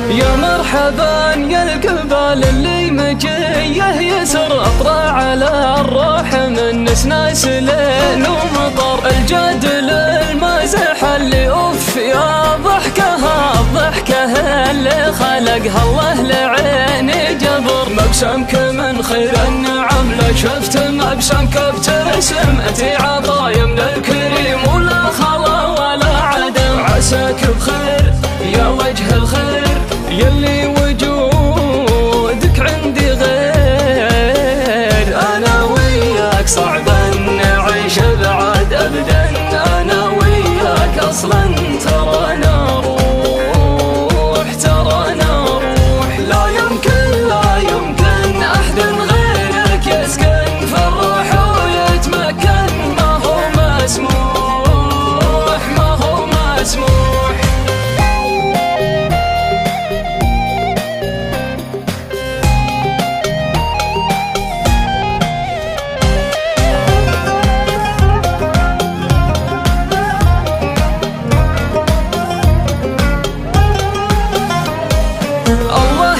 يا مرحبا يا القبال اللي مجيه يسر اطرع على الروح من نسناس ليل ومطر الجدل المازح اللي اوف يا ضحكها الضحكه اللي خلقها الله لعيني جبر مبسمك من خير النعم لا شفت مبسمك ابتسم اتي عطايا من الكريم ولا خلا ولا عدم عساك بخير يا وجه الخير يلي وجودك عندي غير انا وياك صعب ان نعيش بعد ابدا انا وياك اصلا ترانا روح لا يمكن احد غيرك يسكن في الروح ويتمكن ما هو مسموح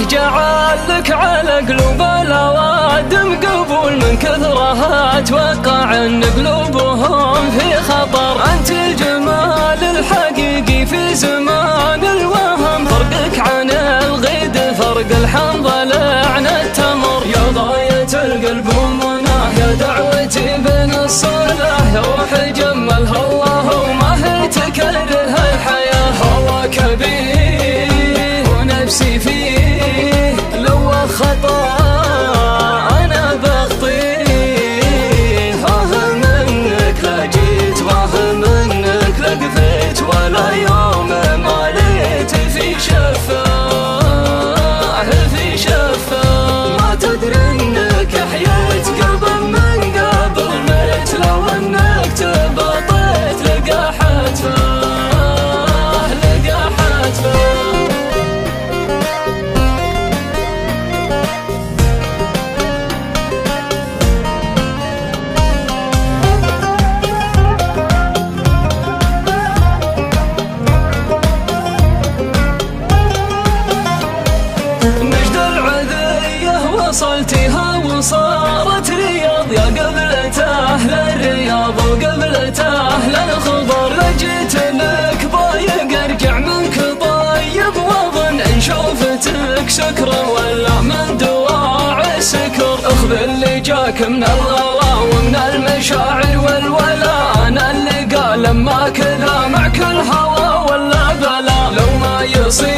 جعل لك على قلوب الأوادم قبول من كثرها أتوقع أن قلوبهم في خطر أنت الجمال الحقيقي في زمان الوهم فرقك عن الغيد فرق الحنظل عن التمر يا ضاية القلب ومناه يا دعوتي بين الصلاة يا روح جملها الله وما هي تكررها الحياة هواك كبير ونفسي فيه لو خطأ أنا بخطيه منك لا جيت منك لا قفيت ولا يوم ما ليت في شفاه ما تدري انك حييت قبل من قبل ميت لو انك تبطيت لقى حتفاه نجد العذية وصلتها وصارت رياض يا قبلة أهل الرياض وقبلة أهل الخضر لجيت لك ضايق ارجع منك طيب واظن ان شوفتك سكرة ولا من دواعي السكر اخذ اللي جاك من الغلا ومن المشاعر والولا انا اللي قال لما كذا معك الهوى ولا بلا لو ما يصير